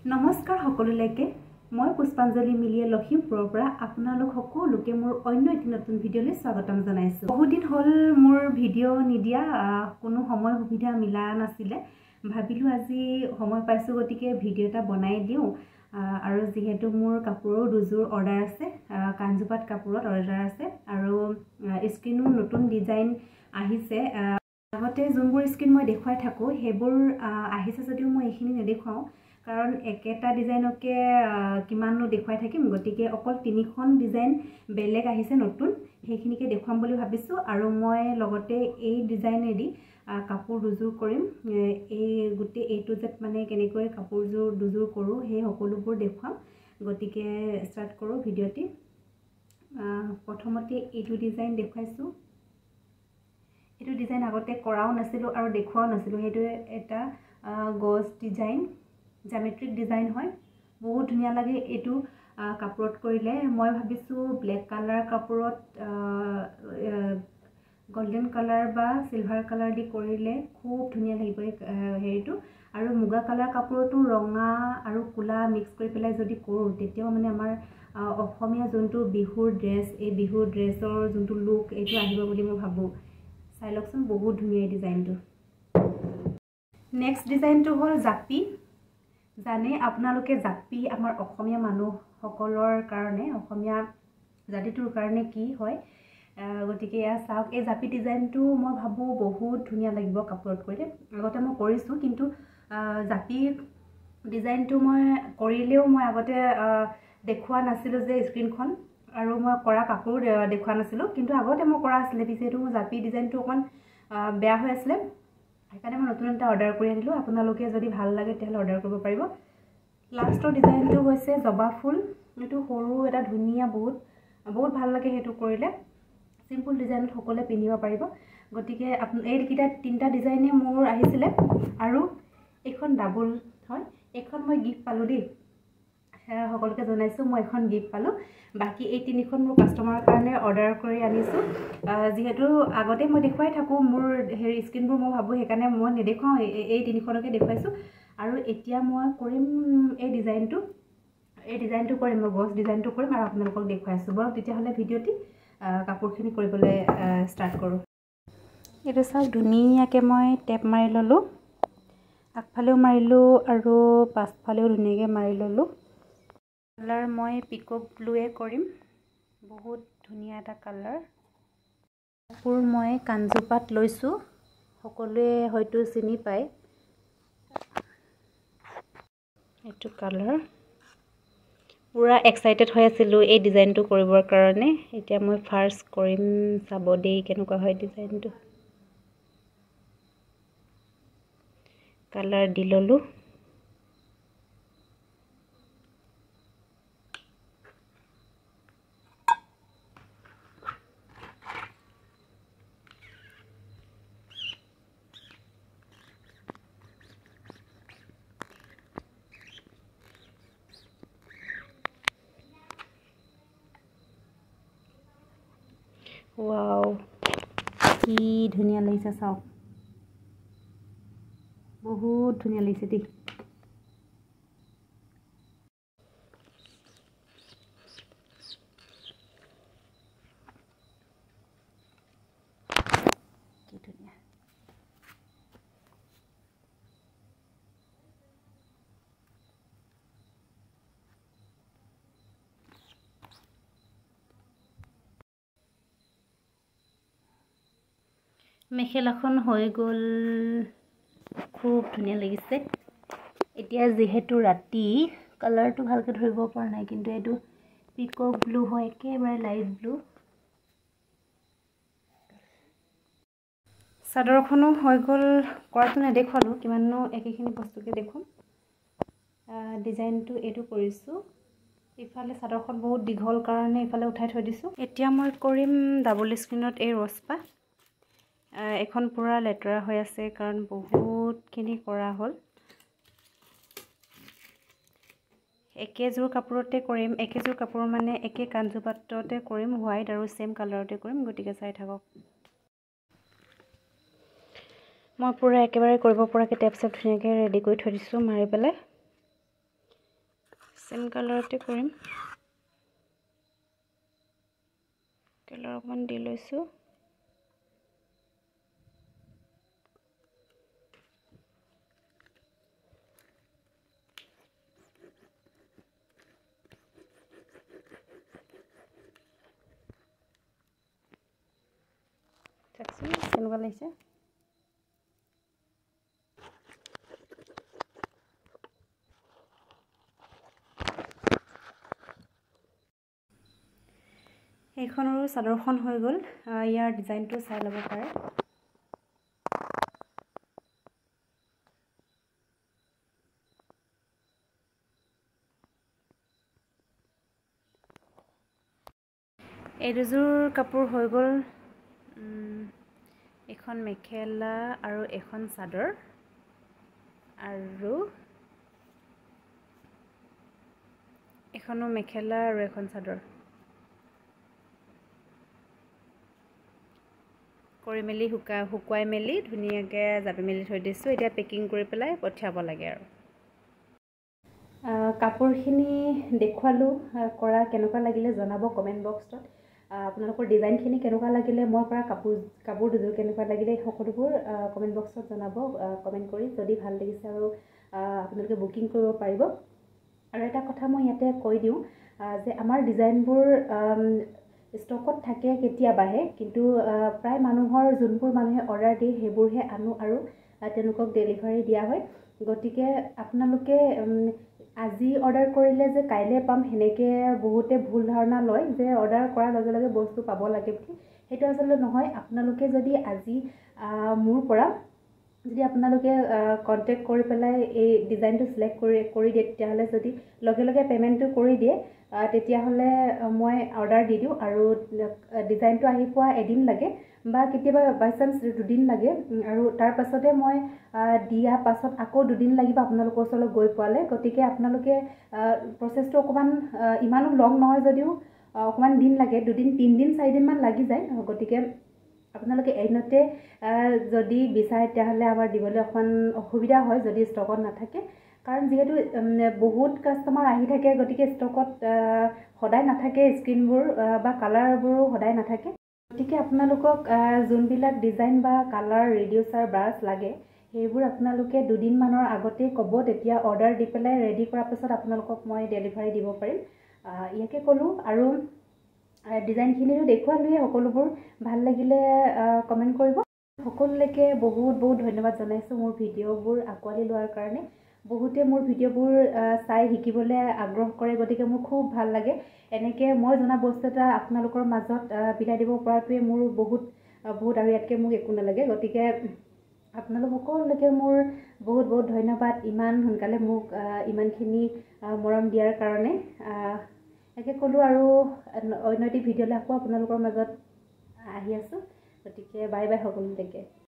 নমস্কাৰ সকলোলৈকে মই পুষ্পাঞ্জলি মিলিয়ে লখিমপুৰৰ পৰা আপোনালোক সকলোকে মোৰ অন্য এটি নতুন ভিডিঅ'লৈ স্বাগতম জনাইছো। বহুত দিন হ'ল মোৰ ভিডিঅ' নিদিয়া, কোনো সময় সুবিধা মিলা নাছিলে। ভাবিলো আজি সময় পাইছো গতিকে ভিডিঅ' এটা বনাই দিওঁ। আৰু যেহেতু মোৰ কাপোৰৰ দুযোৰ অৰ্ডাৰ আছে, কাঞ্জুপাত কাপোৰত অৰ্ডাৰ আছে আৰু স্ক্ৰীনো নতুন ডিজাইন আহিছে। আগতে যোনবোৰ স্ক্ৰীন মই দেখুৱাই থাকোঁ সেইবোৰ আহিছে যদিও মই এইখিনি নেদেখুৱাওঁ, কাৰণ একেটা ডিজাইনকে কিমাননো দেখুৱাই থাকিম। গতিকে অকল 3খন ডিজাইন বেলেগ আহিছে নতুন, সেইখিনিকে দেখুৱাম বুলি ভাবিছোঁ। আৰু মই লগতে এই ডিজাইনেদি কাপোৰ দুযোৰ কৰিম। এই গোটেই A to Z মানে কেনেকৈ কাপোৰযোৰ দুযোৰ কৰোঁ সেই সকলোবোৰ দেখুৱাম। গতিকে ষ্টাৰ্ট কৰোঁ ভিডিঅ'টি। প্ৰথমতে এইটো ডিজাইন দেখুৱাইছোঁ। এইটো ডিজাইন আগতে কৰাও নাছিলোঁ আৰু দেখুৱাও নাছিলোঁ। সেইটো এটা গজ ডিজাইন, জ্যামিট্ৰিক ডিজাইন হয়, বহুত ধুনীয়া লাগে এইটো কাপোৰত কৰিলে। মই ভাবিছোঁ ব্লেক কালাৰ কাপোৰত গোল্ডেন কালাৰ বা সিলভাৰ কালাৰ দি কৰিলে খুব ধুনীয়া লাগিব হেৰিটো। আৰু মুগা কালাৰ কাপোৰতো ৰঙা আৰু কোলা মিক্স কৰি পেলাই যদি কৰোঁ তেতিয়াও মানে আমাৰ অসমীয়া যোনটো বিহুৰ ড্ৰেছ, এই বিহুৰ ড্ৰেছৰ যোনটো লুক এইটো আহিব বুলি মই ভাবোঁ। চাই লওকচোন, বহুত ধুনীয়া এই ডিজাইনটো। নেক্সট ডিজাইনটো হ'ল জাপি। জানে আপোনালোকে জাপি আমাৰ অসমীয়া মানুহসকলৰ কাৰণে, অসমীয়া জাতিটোৰ কাৰণে কি হয়। গতিকে এয়া চাওক, এই জাপি ডিজাইনটো মই ভাবোঁ বহুত ধুনীয়া লাগিব কাপোৰত কৰিলে। আগতে মই কৰিছোঁ, কিন্তু জাপি ডিজাইনটো মই কৰিলেও মই আগতে দেখুওৱা নাছিলোঁ যে স্ক্ৰীনখন, আৰু মই কৰা কাপোৰ দেখুওৱা নাছিলোঁ। কিন্তু আগতে মই কৰা আছিলে, পিছেতো মোৰ জাপি ডিজাইনটো অকণমান বেয়া হৈ আছিলে। সেইকাৰণে মই নতুন এটা অৰ্ডাৰ কৰি আনিলোঁ। আপোনালোকে যদি ভাল লাগে তেতিয়াহ'লে অৰ্ডাৰ কৰিব পাৰিব। লাষ্টৰ ডিজাইনটো হৈছে জবা ফুল। এইটো সৰু এটা ধুনীয়া, বহুত ভাল লাগে সেইটো কৰিলে। চিম্পুল ডিজাইনত সকলোৱে পিন্ধিব পাৰিব। গতিকে এইকেইটা 3টা ডিজাইনে মোৰ আহিছিলে। আৰু এইখন ডাবল হয়, এইখন মই গিফ্ট পালোঁ দেই, সকলোকে জনাইছোঁ মই এখন গিফ্ট পালোঁ। বাকী এই 3খন মোৰ কাষ্টমাৰৰ কাৰণে অৰ্ডাৰ কৰি আনিছোঁ। যিহেতু আগতে মই দেখুৱাই থাকোঁ মোৰ হেৰি স্ক্ৰীনবোৰ, মই ভাবোঁ সেইকাৰণে মই নেদেখুৱাওঁ, এই 3খনকে দেখুৱাইছোঁ। আৰু এতিয়া মই কৰিম এই ডিজাইনটো কৰিম, মই গছ ডিজাইনটো কৰিম আৰু আপোনালোকক দেখুৱাইছোঁ। বৰক তেতিয়াহ'লে ভিডিঅ'টি কাপোৰখিনি কৰিবলৈ ষ্টাৰ্ট কৰোঁ। এইটো চাওক, ধুনীয়াকৈ মই টেপ মাৰি ল'লোঁ, আগফালেও মাৰিলোঁ আৰু পাছফালেও ধুনীয়াকৈ মাৰি ল'লোঁ। কালাৰ মই পিকক ব্লুৱে কৰিম, বহুত ধুনীয়া এটা কালাৰ। কাপোৰ মই কাঞ্জুপাত লৈছোঁ, সকলোৱে হয়তো চিনি পায় এইটো কালাৰ। পুৰা এক্সাইটেড হৈ আছিলোঁ এই ডিজাইনটো কৰিবৰ কাৰণে। এতিয়া মই ফাৰ্ষ্ট কৰিম, চাব দেই কেনেকুৱা হয় ডিজাইনটো। কালাৰ দি ল'লোঁ। ৱাও, কি ধুনীয়া লাগিছে চাওক, বহুত ধুনীয়া লাগিছে দেই। কি ধুনীয়া। মেখেলাখন হৈ গ'ল, খুব ধুনীয়া লাগিছে। এতিয়া যিহেতু ৰাতি, কালাৰটো ভালকৈ ধৰিব পৰা নাই, কিন্তু এইটো পিকক ব্লু হয়, একেবাৰে লাইট ব্লু। চাদৰখনো হৈ গ'ল, কৰাটো নেদেখুৱালোঁ, কিমাননো একেখিনি বস্তুকে দেখুৱাম। ডিজাইনটো এইটো কৰিছোঁ। ইফালে চাদৰখন বহুত দীঘল কাৰণে ইফালে উঠাই থৈ দিছোঁ। এতিয়া মই কৰিম ডাবল স্ক্ৰীনত এই ৰছপাত। এখন পুৰা লেতেৰা হৈ আছে কাৰণ বহুতখিনি কৰা হ'ল। একেযোৰ কাপোৰতে কৰিম, একেযোৰ কাপোৰ মানে একে কাঞ্জুপাততে কৰিম, হোৱাইট আৰু চেম কালাৰতে কৰিম। গতিকে চাই থাকক। মই পুৰা একেবাৰে কৰিব পৰাকৈ টেপ চেপ ধুনীয়াকৈ ৰেডি কৰি থৈ দিছোঁ মাৰি পেলাই চেম কালাৰতে কৰিম কালাৰ অকণমান দি লৈছোঁ চাওকচোন কেনেকুৱা লাগিছে এইখনৰো চাদৰখন হৈ গ'ল ইয়াৰ ডিজাইনটো চাই ল'ব পাৰে এই দুযোৰ কাপোৰ হৈ গ'ল এখন মেখেলা আৰু এখন চাদৰ আৰু এখনো মেখেলা আৰু এখন চাদৰ কৰি মেলি শুকুৱাই মেলি ধুনীয়াকৈ জাপি মেলি থৈ দিছোঁ এতিয়া পেকিং কৰি পেলাই পঠিয়াব লাগে আৰু কাপোৰখিনি দেখুৱালোঁ কৰা কেনেকুৱা লাগিলে জনাব কমেণ্ট বক্সত আপোনালোকৰ ডিজাইনখিনি কেনেকুৱা লাগিলে মই কৰা কাপোৰ দুযোৰ কেনেকুৱা লাগিলে এই সকলোবোৰ কমেণ্ট বক্সত জনাব কমেণ্ট কৰি যদি ভাল লাগিছে আৰু আপোনালোকে বুকিং কৰিব পাৰিব আৰু এটা কথা মই ইয়াতে কৈ দিওঁ যে আমাৰ ডিজাইনবোৰ ষ্টকত থাকে কেতিয়াবাহে কিন্তু প্ৰায় মানুহৰ যোনবোৰ মানুহে অৰ্ডাৰ দিয়ে সেইবোৰহে আনো আৰু তেওঁলোকক ডেলিভাৰী দিয়া হয় গতিকে আপোনালোকে আজি অৰ্ডাৰ কৰিলে যে কাইলৈ পাম সেনেকৈ বহুতে ভুল ধাৰণা লয় যে অৰ্ডাৰ কৰাৰ লগে লগে বস্তু পাব লাগে বুলি সেইটো আচলতে নহয় আপোনালোকে যদি আজি মোৰ পৰা যদি আপোনালোকে কণ্টেক্ট কৰি পেলাই এই ডিজাইনটো চিলেক্ট কৰি দিয়ে তেতিয়াহ'লে যদি লগে লগে পে'মেণ্টটো কৰি দিয়ে তেতিয়াহ'লে মই অৰ্ডাৰ দি দিওঁ আৰু ডিজাইনটো আহি পোৱা এদিন লাগে বা কেতিয়াবা বাই চান্স দুদিন লাগে আৰু তাৰ পাছতে মই দিয়া পাছত আকৌ দুদিন লাগিব আপোনালোকৰ ওচৰলৈ গৈ পোৱালে গতিকে আপোনালোকে প্ৰচেছটো অকণমান ইমানো লং নহয় যদিও অকণমান দিন লাগে 2 দিন 3 দিন 4 দিনমান লাগি যায় গতিকে আপোনালোকে এদিনতে যদি বিচাৰে তেতিয়াহ'লে আমাৰ দিবলৈ অকণমান অসুবিধা হয় যদি ষ্টকত নাথাকে কাৰণ যিহেতু বহুত কাষ্টমাৰ আহি থাকে গতিকে ষ্টকত সদায় নাথাকে স্ক্ৰীনবোৰ বা কালাৰবোৰো সদায় নাথাকে গতিকে আপোনালোকক যোনবিলাক ডিজাইন বা কালাৰ ৰিডিউচাৰ ব্ৰাছ লাগে সেইবোৰ আপোনালোকে 2 দিনমানৰ আগতেই ক'ব তেতিয়া অৰ্ডাৰ দি পেলাই ৰেডি কৰাৰ পাছত আপোনালোকক মই ডেলিভাৰী দিব পাৰিম ইয়াকে ক'লোঁ আৰু ডিজাইনখিনিও দেখুৱালোৱে সকলোবোৰ ভাল লাগিলে কমেণ্ট কৰিব সকলোলৈকে বহুত ধন্যবাদ জনাইছোঁ মোৰ ভিডিঅ'বোৰ আঁকোৱালি লোৱাৰ কাৰণে বহুতে মোৰ ভিডিঅ'বোৰ চাই শিকিবলৈ আগ্ৰহ কৰে গতিকে মোৰ খুব ভাল লাগে এনেকৈ মই জনা বস্তু এটা আপোনালোকৰ মাজত বিলাই দিব পৰাটোৱে মোৰ বহুত আৰু ইয়াতকৈ মোক একো নালাগে গতিকে আপোনালোক সকলোলৈকে মোৰ বহুত ধন্যবাদ ইমান সোনকালে মোক ইমানখিনি মৰম দিয়াৰ কাৰণে একে ক'লোঁ আৰু অন্য এটি ভিডিঅ'লৈ আকৌ আপোনালোকৰ মাজত আহি আছোঁ গতিকে বাই সকলোলৈকে